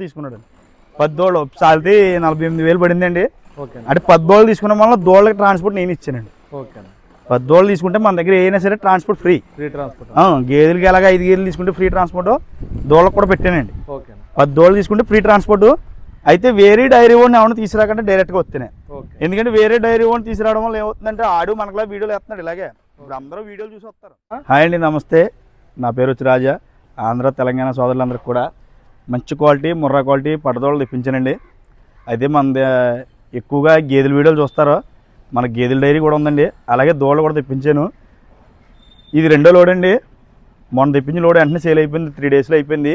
తీసుకున్నాడు 10 దోళ్ళు సాల్తీ 48,000 పడిందండి. అంటే 10 దోళ్ళు తీసుకున్న వల్ల దోళ్ళకి ట్రాన్స్పోర్ట్ నేను ఇచ్చానండి. 10 దోళ్ళు తీసుకుంటే మన దగ్గర ఏదైనా సరే ట్రాన్స్పోర్ట్ ఫ్రీ. గేదెలకి ఎలాగ 5 గేదెలు తీసుకుంటే ఫ్రీ ట్రాన్స్పోర్ట్, దోళ్ళకి కూడా పెట్టానండి. 10 దోళ్ళు తీసుకుంటే ఫ్రీ ట్రాన్స్పోర్ట్. అయితే వేరే డైరీ ఓన్ ఏమైనా తీసుకురాకంటే డైరెక్ట్గా వస్తున్నాయి. ఎందుకంటే వేరే డైరీ ఓన్ తీసుకురావడం వల్ల ఏమవుతుందంటే ఆడు మనకులా వీడియోలు వేస్తున్నాడు. ఇలాగే ఇప్పుడు అందరూ వీడియోలు చూసి వస్తారు. హాయ్ అండి, నమస్తే. నా పేరు వచ్చి రాజా. ఆంధ్ర తెలంగాణ సోదరులందరికీ కూడా మంచి క్వాలిటీ ముర్రా క్వాలిటీ పట్టదోళ్ళు తెప్పించానండి. అయితే మన ఎక్కువగా గేదెల వీడియోలు చూస్తారో మన గేదెల డైరీ కూడా ఉందండి. అలాగే దోళ్ళు కూడా తెప్పించాను. ఇది 2వ లోడ్ అండి. మొన్న తెప్పించిన లోడ్ వెంటనే సేల్ అయిపోయింది, 3 డేస్లో అయిపోయింది.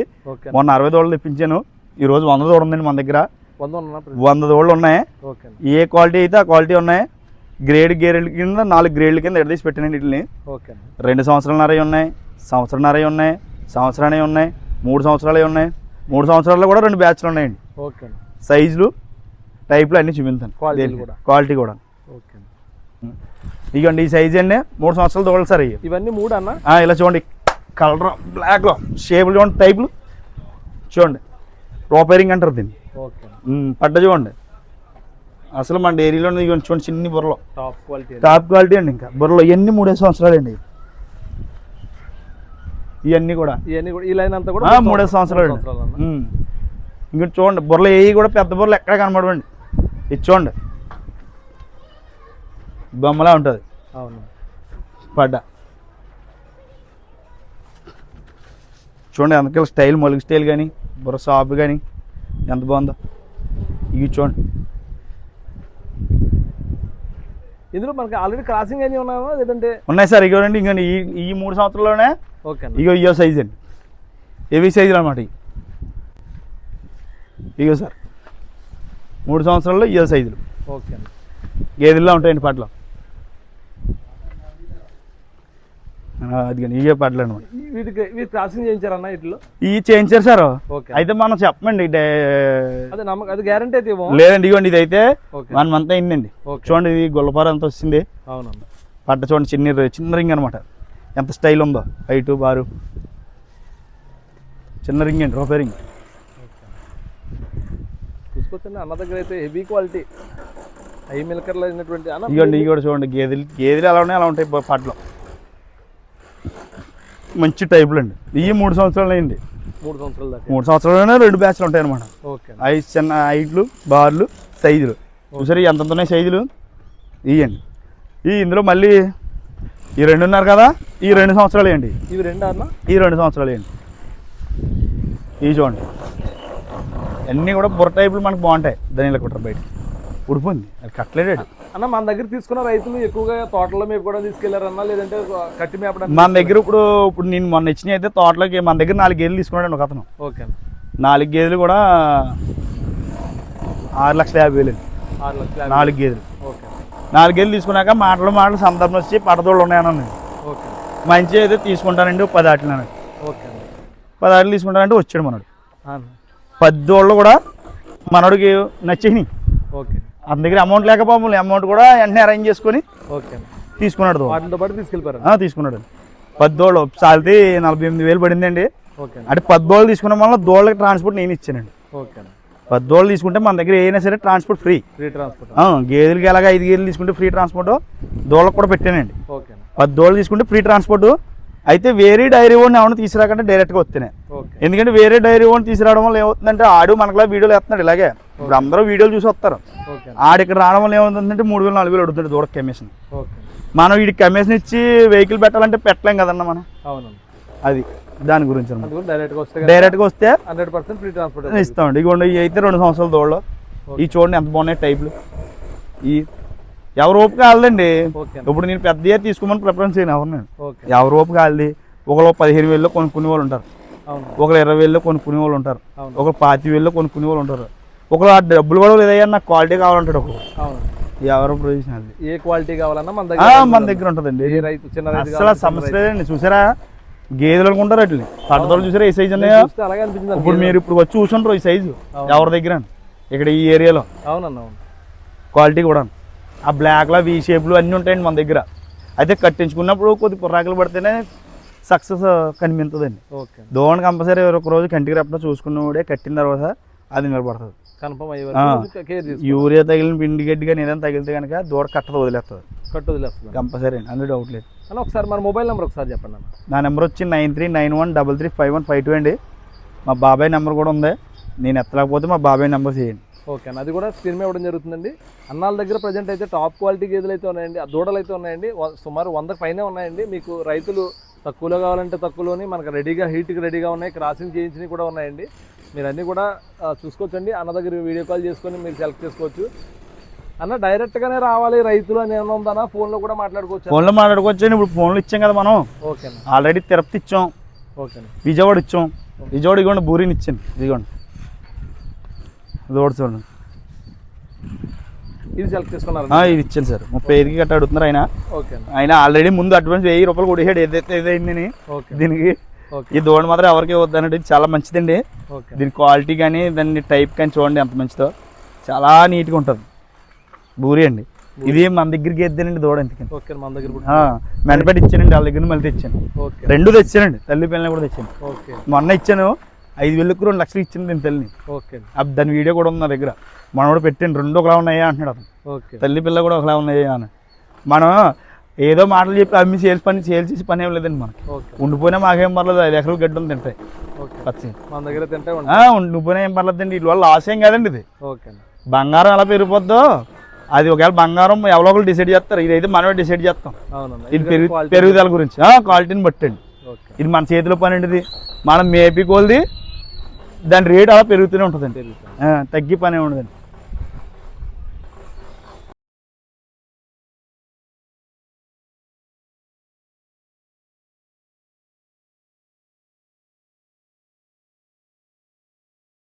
మొన్న 60 దోళ్ళు తెప్పించాను. ఈరోజు 100 దోడు ఉందండి మన దగ్గర. 100 దోళ్ళు ఉన్నాయి. ఏ క్వాలిటీ అయితే ఆ క్వాలిటీ ఉన్నాయి. గేదెల కింద 4 గ్రేడ్ల కింద ఎడదీసి పెట్టానండి. వీటిని 2 సంవత్సరాలన్నర ఉన్నాయి, సంవత్సరంన్నర ఉన్నాయి, సంవత్సరాలు ఉన్నాయి, 3 సంవత్సరాలు ఉన్నాయి. 3 సంవత్సరాల్లో కూడా 2 బ్యాచ్లు ఉన్నాయండి. సైజులు టైప్లు అన్నీ చూపిస్తాను, క్వాలిటీ కూడా. ఇదిగోండి ఈ సైజ్ అండి. 3 సంవత్సరాలు దోళ్ళు సార్ ఇవన్నీ 3 అన్న. ఇలా చూడండి, కలర్ బ్లాక్లో షేపులు చూడండి, టైప్లు చూడండి. రోపేరింగ్ అంటారు దీన్ని. పడ్డ చూడండి. అసలు మన డైరీలో చూడండి చిన్ని బుర్రలో టాప్ క్వాలిటీ అండి. ఇంకా బుర్రలో ఇవన్నీ 3 సంవత్సరాలు అండి. ఇవన్నీ కూడా 3 సంవత్సరాలు అండి. ఇంక చూడండి బుర్రలు ఏవి కూడా పెద్ద బుర్రలు ఎక్కడ కనబడవండి. ఇది చూడండి బొమ్మలా ఉంటుంది. పడ్డ చూడండి అందుకే స్టైల్, మొలుగు స్టైల్ కానీ బుర్ర సాఫ్ కానీ ఎంత బాగుందో. ఇవి చూడండి. ఇందులో మనకి ఆల్రెడీ క్రాసింగ్ అని ఉన్నాయా లేదంటే? ఉన్నాయి సార్. ఇగోండి ఇంకా ఈ 3 సంవత్సరాల్లోనే ఇగో సైజ్ అండి. హెవీ సైజులు అనమాట. ఇగో సార్ 3 సంవత్సరాల్లో ఇయో సైజులు. గేదెల్లో ఉంటాయండి పట్ల. అది కానీ ఇవే పట్ల అనమాట. వీటికి క్రాసింగ్ చేయించారన్న వీటిలో? ఇవి చేయించారు సార్. అయితే మనం చెప్పమండి అది గ్యారంటీ అయితే లేదండి. ఇవ్వండి ఇది అయితే 1 మంత్ అయిందండి. చూడండి ఇది గొల్లపార అంత వచ్చింది. పట్ట చూడండి చిన్న రింగ్ అనమాట. ఎంత స్టైల్ ఉందో, హైటు బారు చిన్న రింగ్ అండి, రూపాయి రింగ్. చూసుకోవచ్చండి అన్న దగ్గర అయితే హెవీ క్వాలిటీ హై మిల్కర్లో అయినటువంటి. ఇవ్వండి ఇవి కూడా చూడండి. గేదెలు ఎలా ఉన్నాయి అలా ఉంటాయి పట్లో. మంచి టైపులు అండి. ఇవి 3 సంవత్సరాలు అయ్యండి. 3 సంవత్సరాలనే 2 బ్యాచ్లు ఉంటాయి అనమాట. చిన్న హైట్లు, బార్లు, సైజులు చూసారు ఎంత ఉన్నాయి సైజులు. ఇవ్వండి. ఇందులో మళ్ళీ ఈ 2 ఉన్నారు కదా, ఈ 2 సంవత్సరాలు వేయండి. ఇవి 2 అన్న, ఈ 2 సంవత్సరాలు వేయండి. ఇవి చూడండి అన్నీ కూడా బుర్ర టైపులు మనకు బాగుంటాయి. దానిలో కుట్ర బయట ఉడిపోయింది, అది కట్టలేడు అన్న. మన దగ్గర తీసుకున్న రైతులు ఎక్కువగా తోటలో మేపు కూడా తీసుకెళ్లారన్నా లేదంటే కట్టి మేపడానికి? మన దగ్గర ఇప్పుడు నేను మొన్న ఇచ్చినవి అయితే తోటలోకి మన దగ్గర 4 గేదెలు తీసుకున్నాడు ఒక అతను. 4 గేదెలు కూడా 6,50,000. 4 గేదెలు. 4 గేదెలు తీసుకున్నాక మాటలు సందర్భం వచ్చి పడదోళ్ళు ఉన్నాయనండి. మంచి అయితే తీసుకుంటానండి 10 ఆటలు. 10 ఆటలు తీసుకుంటానంటే వచ్చాడు మనోడు. 10 దోళ్ళు కూడా మనోడికి నచ్చేసినాయి. అతని దగ్గర అమౌంట్ లేకపోతే అమౌంట్ కూడా వెంటనే అరేంజ్ చేసుకొని తీసుకున్నాడు. తీసుకున్నాడు. 10 దోళ్ళు సాల్తీ 48,000 పడిందండి. అంటే 10 దోళ్ళు తీసుకున్న వల్ల దోళ్ళకి ట్రాన్స్పోర్ట్ నేను ఇచ్చానండి. 10 దోళ్ళు తీసుకుంటే మన దగ్గర ఏదైనా సరే ట్రాన్స్పోర్ట్ ఫ్రీ. గేదెలకి ఎలాగ 5 గేదెలు తీసుకుంటే ఫ్రీ ట్రాన్స్పోర్ట్, దోళ్ళకి కూడా పెట్టానండి. 10 దోళ్ళు తీసుకుంటే ఫ్రీ ట్రాన్స్పోర్ట్. అయితే వేరే డైరీ ఓన్ ఏమైనా తీసుకురాకంటే డైరెక్ట్గా వస్తున్నాయి. ఎందుకంటే వేరే డైరీ ఓన్ తీసుకురావడం వల్ల ఏమవుతుందంటే ఆడు మనకులా వీడియోలు వేస్తున్నాడు. ఇలాగే ఇప్పుడు అందరూ వీడియోలు చూసి వస్తారు. ఆడు ఇక్కడ రావడం వల్ల ఏమవుతుందంటే 3,000 4,000 అడుగుతాడు దూరకు కమిషన్. మనం వీడికి కమిషన్ ఇచ్చి వెహికల్ పెట్టాలంటే పెట్టలేం కదన్న మనం. అది దాని గురించి డైరెక్ట్గా వస్తే 100% ఫ్రీ ట్రాన్స్పోర్ట్ ఇస్తామండి. ఇగోండి ఇవి అయితే 2 సంవత్సరాల దోళ్ళు. ఇవి చూడండి ఎంత బాగున్నాయి టైపులు. ఈ ఎవరు ఓపు కాలేదండి. ఇప్పుడు నేను పెద్ద ఇయర్ తీసుకోమని ప్రిఫరెన్స్ చేయను ఎవరు. నేను ఎవరు ఓపు కాలేదు. ఒకరు 15,000 కొనుక్కునే వాళ్ళు ఉంటారు, ఒకరు 20,000 కొనుక్కునే వాళ్ళు ఉంటారు, ఒకరు 25,000 కొనుక్కునే వాళ్ళు ఉంటారు, ఒకరు ఆ డబ్బులు కూడా లేదయ్యా నాకు క్వాలిటీ కావాలంటాడు. ఒకరు ఎవరు ప్రొవిజన్ అది ఏ క్వాలిటీ కావాలన్నా మన దగ్గర ఉంటుందండి. అసలు సమస్య లేదండి. చూసారా గేదెలు అనుకుంటారు అట్లా పట్టదోళ్ళు చూసారా ఏ సైజు ఉన్నాయో. ఇప్పుడు మీరు ఇప్పుడు వచ్చి చూసుంటారు ఈ సైజు ఎవరి దగ్గర ఇక్కడ ఈ ఏరియాలో. క్వాలిటీ కూడా ఆ బ్లాక్లో వీ షేప్లు అన్నీ ఉంటాయండి మన దగ్గర. అయితే కట్టించుకున్నప్పుడు కొద్ది పుర్రాకులు పడితేనే సక్సెస్ కనిపించదండి. ఓకే దోణ కంపల్సరీ ఒక రోజు కంటికి రెప్ప చూసుకున్నవాడే కట్టిన తర్వాత అది నిలబడుతుంది. కన్ఫర్మ్ అయ్యే వరకు కేర్ తీసుకోవాలి. యూరియా తగిలిన పిండి గడ్డి కానీ ఏదైనా తగిలితే కనుక దూడ కట్టదు, వదిలేస్తుంది కట్టు వదిలేస్తుంది కంపల్సరీ అండి, అందులో డౌట్ లేదు. అన్న ఒకసారి మన మొబైల్ నెంబర్ ఒకసారి చెప్పండి అన్న. నా నెంబర్ వచ్చి 9391335152 అండి. మా బాబాయ్ నెంబర్ కూడా ఉంది, నేను ఎత్తలేకపోతే మా బాబాయ్ నెంబర్ చేయండి. ఓకే అన్న, అది కూడా స్క్రీన్ మీద ఇవ్వడం జరుగుతుందండి. అన్నాల దగ్గర ప్రజెంట్ అయితే టాప్ క్వాలిటీ గేదెలు అయితే ఉన్నాయండి, ఆ దూడలు అయితే ఉన్నాయండి. సుమారు 100 పైనే ఉన్నాయండి. మీకు రైతులు తక్కువలో కావాలంటే తక్కువలోని మనకు రెడీగా హీట్కి రెడీగా ఉన్నాయి, క్రాసింగ్ చేయించినవి కూడా ఉన్నాయండి. మీరు అన్నీ కూడా చూసుకోవచ్చండి. అన్న దగ్గర వీడియో కాల్ చేసుకొని మీరు సెలెక్ట్ చేసుకోవచ్చు. అన్న డైరెక్ట్గానే రావాలి రైతులు అని ఏమన్నా ఉందన్నా, ఫోన్లో కూడా మాట్లాడుకోవచ్చు. ఫోన్లో మాట్లాడుకోవచ్చు అండి. ఇప్పుడు ఫోన్లు ఇచ్చాం కదా మనం, ఓకే అన్న. ఆల్రెడీ తిరుపతి ఇచ్చాం, ఓకే అన్న. విజయవాడ ఇచ్చాం. విజయవాడ ఇవ్వండి, బూరిని ఇచ్చాను, ఇదిగోండి దూడ చూడండి. ఇది సెలెక్ట్ చేసుకున్నారు. ఇది ఇచ్చాను సార్, 35కి గట్ట అడుగుతున్నారు ఆయన. ఓకే ఆయన ఆల్రెడీ ముందు అడ్వాన్స్ 1000 రూపాయలు కొట్టేసాడు, ఏదైతే ఏదైందని ఓకే దీనికి. ఓకే ఈ దూడ మాత్రం ఎవరికి వద్దనండి, చాలా మంచిదండి. ఓకే దీని క్వాలిటీ కానీ దాన్ని టైప్ కానీ చూడండి ఎంత మంచిదో, చాలా నీట్గా ఉంటుంది. బూరి అండి, ఇది మన దగ్గరికి ఎద్దానండి దూడ ఎందుకని. ఓకే మన దగ్గర మెండపెట్టి ఇచ్చానండి, వాళ్ళ దగ్గర మళ్ళీ తెచ్చాను. ఓకే 2 తెచ్చానండి, తల్లి పిల్లలు కూడా తెచ్చాను. ఓకే మొన్న ఇచ్చాను 5,000కు 2 లక్షలు ఇచ్చాను దీని తల్లిని. ఓకే దాని వీడియో కూడా ఉంది నా దగ్గర. మనం కూడా పెట్టండి, 2 ఒకలా ఉన్నాయా అంటున్నాడు అతను. ఓకే తల్లి పిల్ల కూడా ఒకలా ఉన్నాయా అని. మనం ఏదో మాటలు చెప్పి అమ్మి సేల్స్ చేసి పని ఏం లేదండి మనకి. ఓకే ఉండిపోయినా మాకేం పర్లేదు, 5 ఎకరాలు గడ్డి ఉంది తింటాయి ఓకే పచ్చి. మన దగ్గర తింటే ఉండిపోయినా ఏం పర్లేదండి, వీటి వల్ల లాస్ ఏం కాదండి. ఇది ఓకే బంగారం ఎలా పెరిగిపోద్దో అది ఒకవేళ బంగారం ఎవరో ఒకరు డిసైడ్ చేస్తారు, ఇదైతే మనమే డిసైడ్ చేస్తాం. అవునన్నా. ఇది పెరుగుదల గురించి క్వాలిటీని బట్టండి. ఓకే ఇది మన చేతిలో పని అండి. ఇది మనం మేపి కోల్ది దాని రేట్ అలా పెరుగుతూనే ఉంటుందండి, తగ్గి పని ఉండదండి.